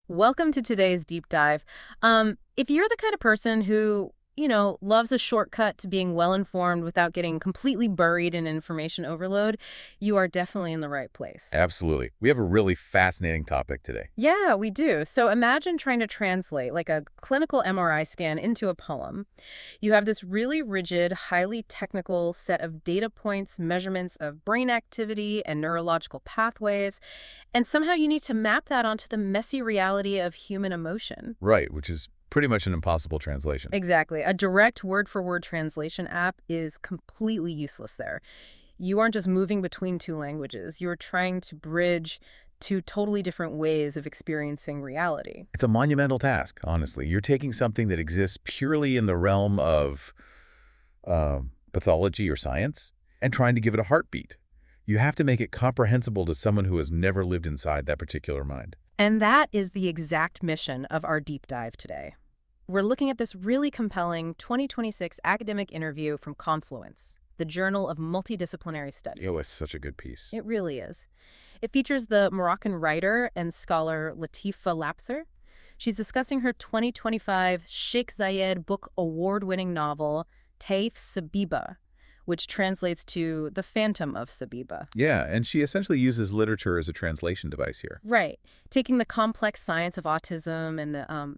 Welcome to today's deep dive. If you're the kind of person who, loves a shortcut to being well-informed without getting completely buried in information overload, you are definitely in the right place. Absolutely. We have a really fascinating topic today. Yeah, we do. So imagine trying to translate like a clinical MRI scan into a poem. You have this really rigid, highly technical set of data points, measurements of brain activity and neurological pathways, and somehow you need to map that onto the messy reality of human emotion. Right, which is pretty much an impossible translation. Exactly. A direct word-for-word translation app is completely useless there. You aren't just moving between two languages. You're trying to bridge two totally different ways of experiencing reality. It's a monumental task, honestly. You're taking something that exists purely in the realm of uh, pathology or science and trying to give it a heartbeat. You have to make it comprehensible to someone who has never lived inside that particular mind. And that is the exact mission of our deep dive today. We're looking at this really compelling 2026 academic interview from Confluence, the Journal of Multidisciplinary Study. Oh, it's such a good piece. It really is. It features the Moroccan writer and scholar Latifa Labsir. She's discussing her 2025 Sheikh Zayed Book Award-winning novel, Tayf Sabība, which translates to The Phantom of Sabiba. Yeah, and she essentially uses literature as a translation device here. Right. Taking the complex science of autism and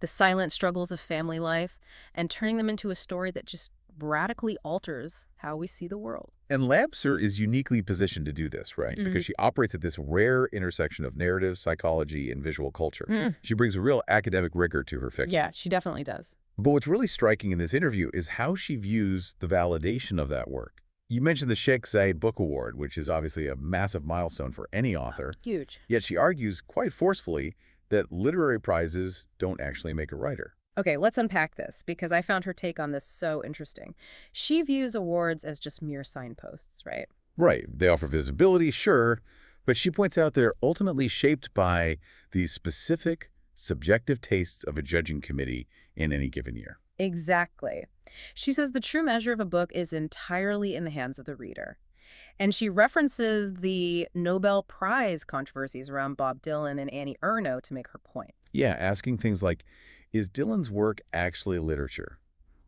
the silent struggles of family life and turning them into a story that just radically alters how we see the world. And Labser is uniquely positioned to do this, right? Because she operates at this rare intersection of narrative, psychology, and visual culture. Mm. She brings a real academic rigor to her fiction. Yeah, she definitely does. But what's really striking in this interview is how she views the validation of that work. You mentioned the Sheikh Zayed Book Award, which is obviously a massive milestone for any author. Huge. Yet she argues quite forcefully that literary prizes don't actually make a writer. Okay, let's unpack this because I found her take on this so interesting. She views awards as just mere signposts, right? Right. They offer visibility, sure, but she points out they're ultimately shaped by the specific, subjective tastes of a judging committee in any given year. Exactly. She says the true measure of a book is entirely in the hands of the reader. And she references the Nobel Prize controversies around Bob Dylan and Annie Ernaux to make her point. Yeah, asking things like, is Dylan's work actually literature?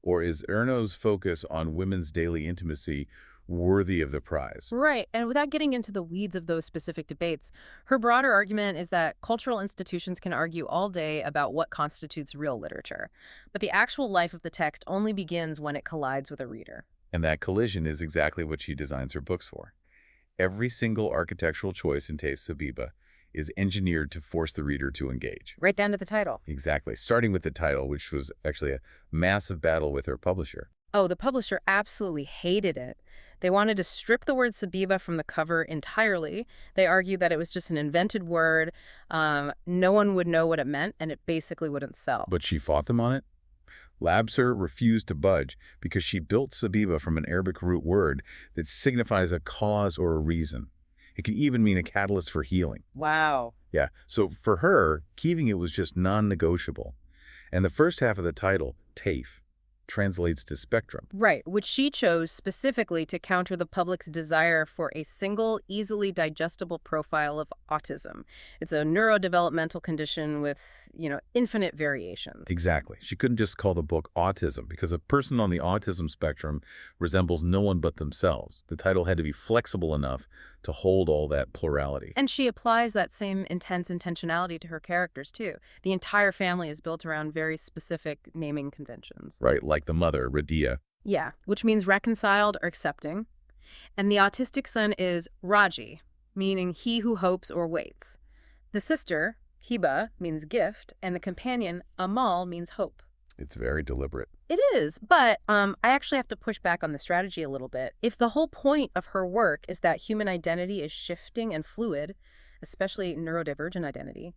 Or is Ernaux's focus on women's daily intimacy worthy of the prize? Right. And without getting into the weeds of those specific debates, her broader argument is that cultural institutions can argue all day about what constitutes real literature. But the actual life of the text only begins when it collides with a reader. And that collision is exactly what she designs her books for. Every single architectural choice in Tayf Sabība is engineered to force the reader to engage. Right down to the title. Exactly, starting with the title, which was actually a massive battle with her publisher. Oh, the publisher absolutely hated it. They wanted to strip the word Sabiba from the cover entirely. They argued that it was just an invented word. No one would know what it meant, and it basically wouldn't sell. But she fought them on it. Labser refused to budge because she built Sabiba from an Arabic root word that signifies a cause or a reason. It can even mean a catalyst for healing. Wow. Yeah, so for her, keeping it was just non-negotiable. And the first half of the title, Tayf, translates to spectrum. Right, which she chose specifically to counter the public's desire for a single, easily digestible profile of autism. It's a neurodevelopmental condition with, infinite variations. Exactly. She couldn't just call the book Autism because a person on the autism spectrum resembles no one but themselves. The title had to be flexible enough to hold all that plurality. And she applies that same intense intentionality to her characters, too. The entire family is built around very specific naming conventions. Right, like the mother, Radia. Yeah, which means reconciled or accepting. And the autistic son is Raji, meaning he who hopes or waits. The sister, Hiba, means gift, and the companion, Amal, means hope. It's very deliberate. It is, but I actually have to push back on the strategy a little bit. If the whole point of her work is that human identity is shifting and fluid, especially neurodivergent identity,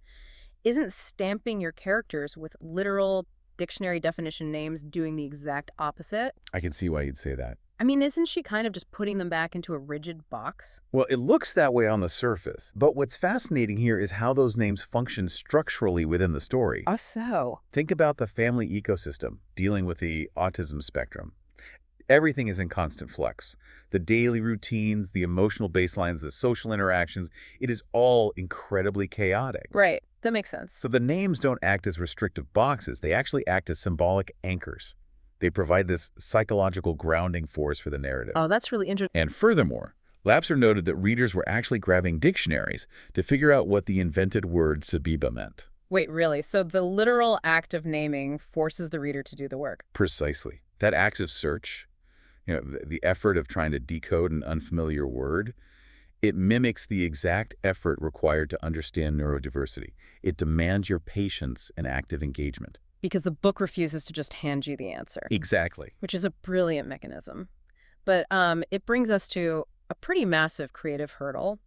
isn't stamping your characters with literal dictionary definition names doing the exact opposite? I can see why you'd say that. I mean, isn't she kind of just putting them back into a rigid box? Well, it looks that way on the surface, but what's fascinating here is how those names function structurally within the story. Oh, so? Think about the family ecosystem dealing with the autism spectrum. Everything is in constant flux. The daily routines, the emotional baselines, the social interactions, it is all incredibly chaotic. Right. That makes sense. So the names don't act as restrictive boxes. They actually act as symbolic anchors. They provide this psychological grounding force for the narrative. Oh, that's really interesting. And furthermore, Labsir noted that readers were actually grabbing dictionaries to figure out what the invented word Sabiba meant. Wait, really? So the literal act of naming forces the reader to do the work? Precisely. That active search, the effort of trying to decode an unfamiliar word, it mimics the exact effort required to understand neurodiversity. It demands your patience and active engagement. Because the book refuses to just hand you the answer. Exactly. Which is a brilliant mechanism. But it brings us to a pretty massive creative hurdle.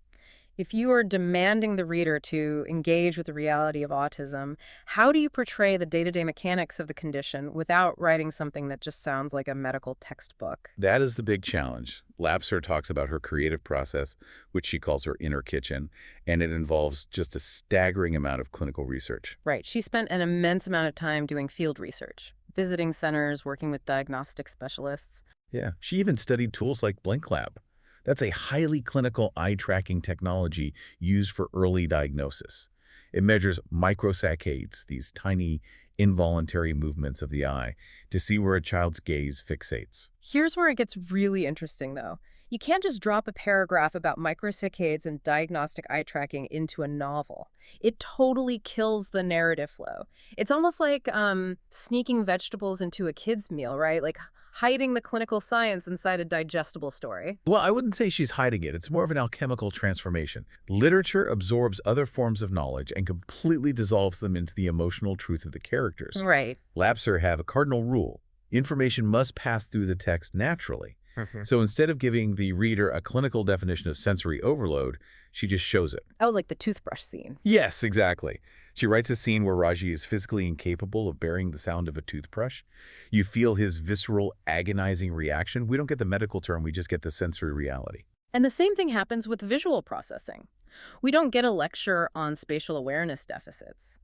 If you are demanding the reader to engage with the reality of autism, how do you portray the day-to-day mechanics of the condition without writing something that just sounds like a medical textbook? That is the big challenge. Labsir talks about her creative process, which she calls her inner kitchen, and it involves just a staggering amount of clinical research. Right. She spent an immense amount of time doing field research, visiting centers, working with diagnostic specialists. Yeah. She even studied tools like BlinkLab. That's a highly clinical eye-tracking technology used for early diagnosis. It measures microsaccades, these tiny, involuntary movements of the eye, to see where a child's gaze fixates. Here's where it gets really interesting, though. You can't just drop a paragraph about microsaccades and diagnostic eye tracking into a novel. It totally kills the narrative flow. It's almost like sneaking vegetables into a kid's meal, right? Like hiding the clinical science inside a digestible story. Well, I wouldn't say she's hiding it. It's more of an alchemical transformation. Literature absorbs other forms of knowledge and completely dissolves them into the emotional truth of the characters. Right. Labsir have a cardinal rule. Information must pass through the text naturally. So instead of giving the reader a clinical definition of sensory overload, she just shows it. Oh, like the toothbrush scene. Yes, exactly. She writes a scene where Raji is physically incapable of bearing the sound of a toothbrush. You feel his visceral, agonizing reaction. We don't get the medical term, we just get the sensory reality. And the same thing happens with visual processing. We don't get a lecture on spatial awareness deficits.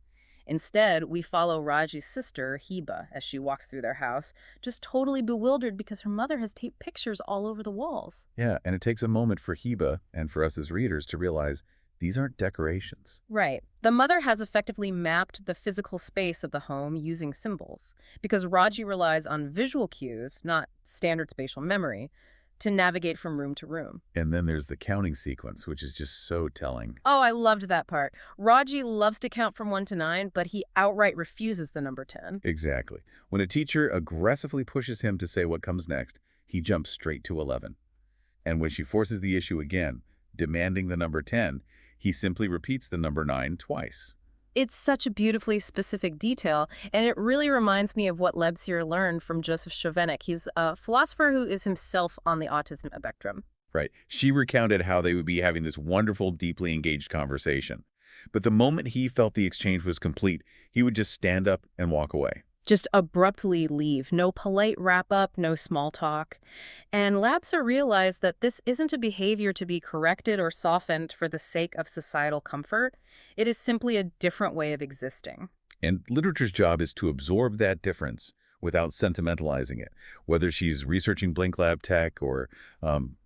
Instead, we follow Raji's sister, Hiba, as she walks through their house, just totally bewildered because her mother has taped pictures all over the walls. Yeah, and it takes a moment for Hiba and for us as readers to realize these aren't decorations. Right. The mother has effectively mapped the physical space of the home using symbols, because Raji relies on visual cues, not standard spatial memory, to navigate from room to room. And then there's the counting sequence, which is just so telling. Oh, I loved that part. Raji loves to count from 1 to 9, but he outright refuses the number 10. Exactly. When a teacher aggressively pushes him to say what comes next, he jumps straight to 11. And when she forces the issue again, demanding the number 10, he simply repeats the number 9 twice. It's such a beautifully specific detail, and it really reminds me of what Labsir learned from Joseph Chovanec. He's a philosopher who is himself on the autism spectrum. Right. She recounted how they would be having this wonderful, deeply engaged conversation. But the moment he felt the exchange was complete, he would just stand up and walk away. Just abruptly leave. No polite wrap-up, no small talk. And Labsir realized that this isn't a behavior to be corrected or softened for the sake of societal comfort. It is simply a different way of existing. And literature's job is to absorb that difference without sentimentalizing it. Whether she's researching BlinkLab tech or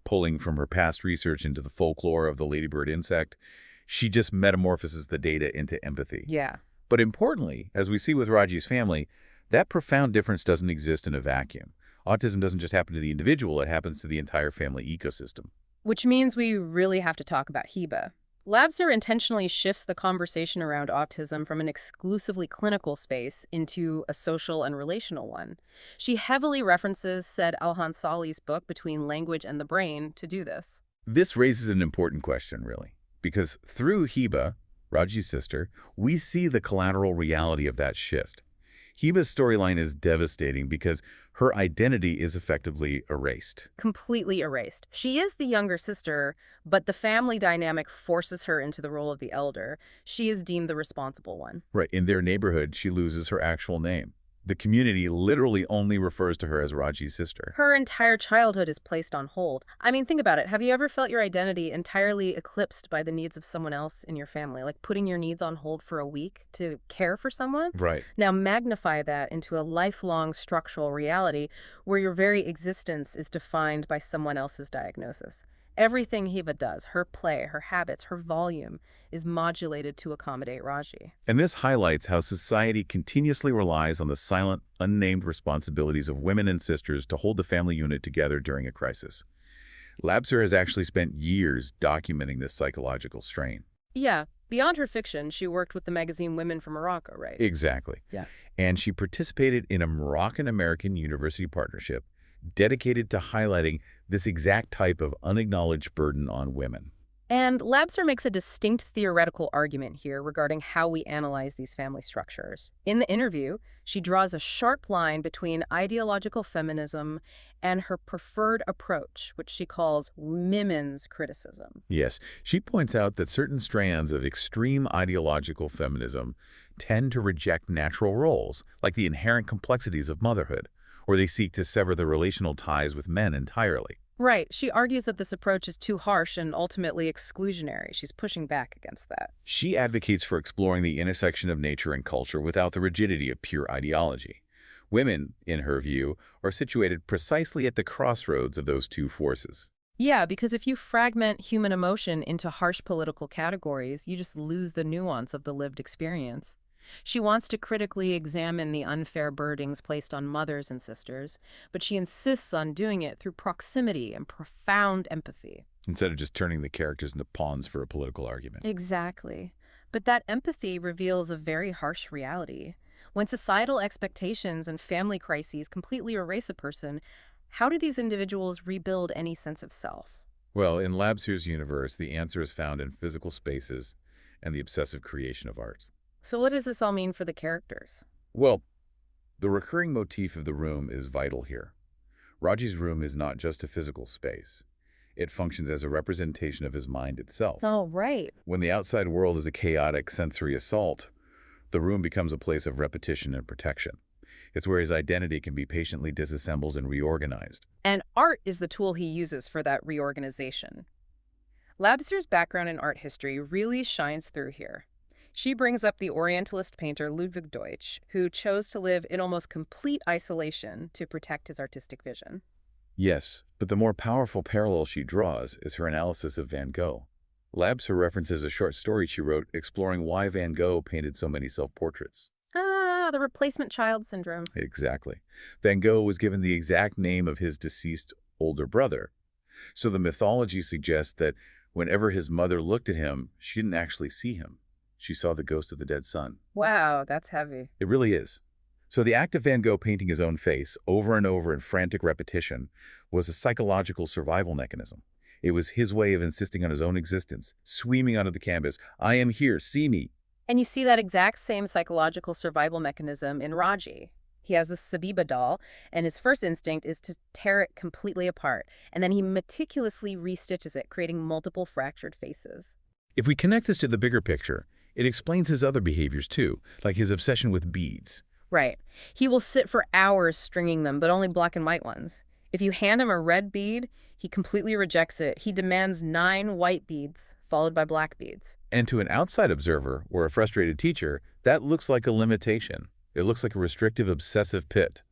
pulling from her past research into the folklore of the ladybird insect, she just metamorphoses the data into empathy. Yeah. But importantly, as we see with Raji's family, that profound difference doesn't exist in a vacuum. Autism doesn't just happen to the individual, it happens to the entire family ecosystem. Which means we really have to talk about Hiba. Labsir intentionally shifts the conversation around autism from an exclusively clinical space into a social and relational one. She heavily references Said Al-Hansali's book Between Language and the Brain to do this. This raises an important question, really, because through Hiba, Raji's sister, we see the collateral reality of that shift. Hiba's storyline is devastating because her identity is effectively erased. Completely erased. She is the younger sister, but the family dynamic forces her into the role of the elder. She is deemed the responsible one. Right. In their neighborhood, she loses her actual name. The community literally only refers to her as Raji's sister. Her entire childhood is placed on hold. I mean, think about it. Have you ever felt your identity entirely eclipsed by the needs of someone else in your family? Like putting your needs on hold for a week to care for someone? Right. Now magnify that into a lifelong structural reality where your very existence is defined by someone else's diagnosis. Everything Hiba does, her play, her habits, her volume, is modulated to accommodate Raji. And this highlights how society continuously relies on the silent, unnamed responsibilities of women and sisters to hold the family unit together during a crisis. Labsir has actually spent years documenting this psychological strain. Yeah, beyond her fiction, she worked with the magazine Women from Morocco, right? Exactly. Yeah. And she participated in a Moroccan-American university partnership dedicated to highlighting this exact type of unacknowledged burden on women. And Labsir makes a distinct theoretical argument here regarding how we analyze these family structures. In the interview, she draws a sharp line between ideological feminism and her preferred approach, which she calls women's criticism. Yes, she points out that certain strands of extreme ideological feminism tend to reject natural roles, like the inherent complexities of motherhood, or they seek to sever the relational ties with men entirely. Right. She argues that this approach is too harsh and ultimately exclusionary. She's pushing back against that. She advocates for exploring the intersection of nature and culture without the rigidity of pure ideology. Women, in her view, are situated precisely at the crossroads of those two forces. Yeah, because if you fragment human emotion into harsh political categories, you just lose the nuance of the lived experience. She wants to critically examine the unfair burdens placed on mothers and sisters, but she insists on doing it through proximity and profound empathy. Instead of just turning the characters into pawns for a political argument. Exactly. But that empathy reveals a very harsh reality. When societal expectations and family crises completely erase a person, how do these individuals rebuild any sense of self? Well, in Labsir's universe, the answer is found in physical spaces and the obsessive creation of art. So what does this all mean for the characters? Well, the recurring motif of the room is vital here. Raji's room is not just a physical space. It functions as a representation of his mind itself. Oh, right. When the outside world is a chaotic sensory assault, the room becomes a place of repetition and protection. It's where his identity can be patiently disassembled and reorganized. And art is the tool he uses for that reorganization. Labsir's background in art history really shines through here. She brings up the Orientalist painter Ludwig Deutsch, who chose to live in almost complete isolation to protect his artistic vision. Yes, but the more powerful parallel she draws is her analysis of Van Gogh. Labsir references a short story she wrote exploring why Van Gogh painted so many self-portraits. Ah, the replacement child syndrome. Exactly. Van Gogh was given the exact name of his deceased older brother. So the mythology suggests that whenever his mother looked at him, she didn't actually see him. She saw the ghost of the dead son. Wow, that's heavy. It really is. So the act of Van Gogh painting his own face over and over in frantic repetition was a psychological survival mechanism. It was his way of insisting on his own existence, screaming onto the canvas, "I am here, see me." And you see that exact same psychological survival mechanism in Raji. He has this Sabiba doll, and his first instinct is to tear it completely apart, and then he meticulously restitches it, creating multiple fractured faces. If we connect this to the bigger picture, it explains his other behaviors too, like his obsession with beads. Right. He will sit for hours stringing them, but only black and white ones. If you hand him a red bead, he completely rejects it. He demands 9 white beads, followed by black beads. And to an outside observer or a frustrated teacher, that looks like a limitation. It looks like a restrictive, obsessive pit.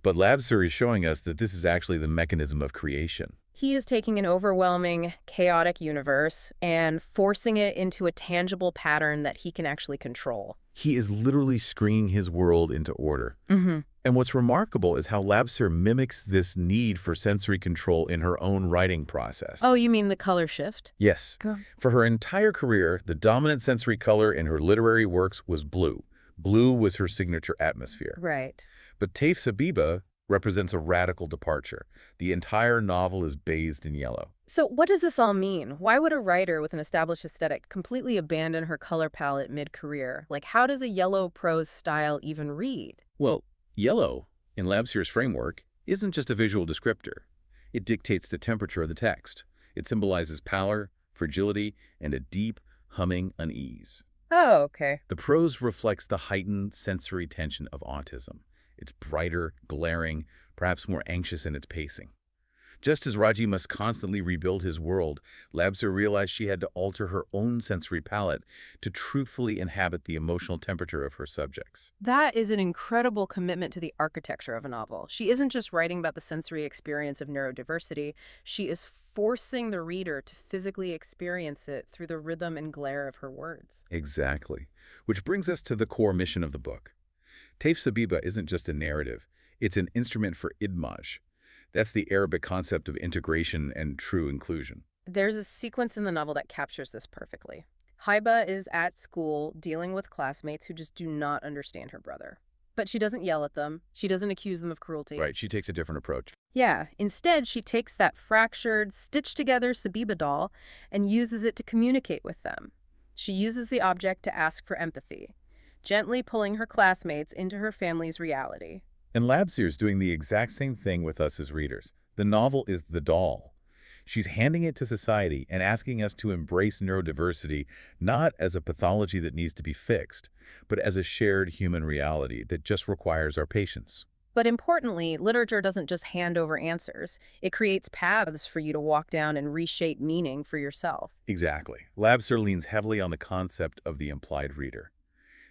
But Labsir is showing us that this is actually the mechanism of creation. He is taking an overwhelming, chaotic universe and forcing it into a tangible pattern that he can actually control. He is literally stringing his world into order. Mm-hmm. And what's remarkable is how Labsir mimics this need for sensory control in her own writing process. Oh, you mean the color shift? Yes. Cool. For her entire career, the dominant sensory color in her literary works was blue. Blue was her signature atmosphere. Right. But Tayf Sabība represents a radical departure. The entire novel is bathed in yellow. So what does this all mean? Why would a writer with an established aesthetic completely abandon her color palette mid-career? Like, how does a yellow prose style even read? Well, yellow, in Labsir's framework, isn't just a visual descriptor. It dictates the temperature of the text. It symbolizes pallor, fragility, and a deep, humming unease. Oh, okay. The prose reflects the heightened sensory tension of autism. It's brighter, glaring, perhaps more anxious in its pacing. Just as Raji must constantly rebuild his world, Labsir realized she had to alter her own sensory palette to truthfully inhabit the emotional temperature of her subjects. That is an incredible commitment to the architecture of a novel. She isn't just writing about the sensory experience of neurodiversity, she is forcing the reader to physically experience it through the rhythm and glare of her words. Exactly. Which brings us to the core mission of the book. Tayf Sabība isn't just a narrative, it's an instrument for idmaj. That's the Arabic concept of integration and true inclusion. There's a sequence in the novel that captures this perfectly. Haiba is at school dealing with classmates who just do not understand her brother. But she doesn't yell at them. She doesn't accuse them of cruelty. Right, she takes a different approach. Yeah, instead she takes that fractured, stitched-together Sabiba doll and uses it to communicate with them. She uses the object to ask for empathy, gently pulling her classmates into her family's reality. And Labsir's doing the exact same thing with us as readers. The novel is the doll. She's handing it to society and asking us to embrace neurodiversity not as a pathology that needs to be fixed, but as a shared human reality that just requires our patience. But importantly, literature doesn't just hand over answers. It creates paths for you to walk down and reshape meaning for yourself. Exactly. Labsir leans heavily on the concept of the implied reader.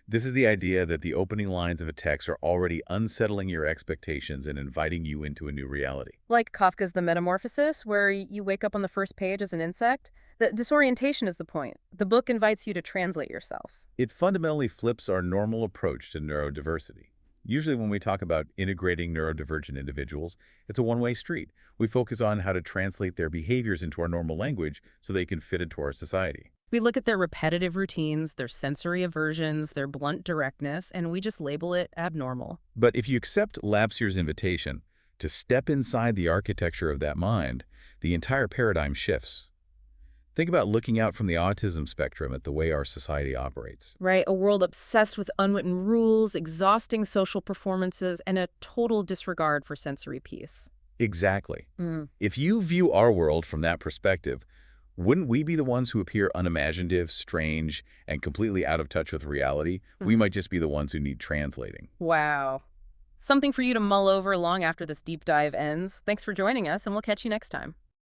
This is the idea that the opening lines of a text are already unsettling your expectations and inviting you into a new reality. Like Kafka's The Metamorphosis, where you wake up on the first page as an insect. The disorientation is the point. The book invites you to translate yourself. It fundamentally flips our normal approach to neurodiversity. Usually when we talk about integrating neurodivergent individuals, it's a one-way street. We focus on how to translate their behaviors into our normal language so they can fit into our society. We look at their repetitive routines, their sensory aversions, their blunt directness, and we just label it abnormal. But if you accept Lapsir's invitation to step inside the architecture of that mind, the entire paradigm shifts. Think about looking out from the autism spectrum at the way our society operates. Right? A world obsessed with unwritten rules, exhausting social performances, and a total disregard for sensory peace. Exactly. Mm. If you view our world from that perspective, wouldn't we be the ones who appear unimaginative, strange, and completely out of touch with reality? We might just be the ones who need translating. Wow. Something for you to mull over long after this deep dive ends. Thanks for joining us, and we'll catch you next time.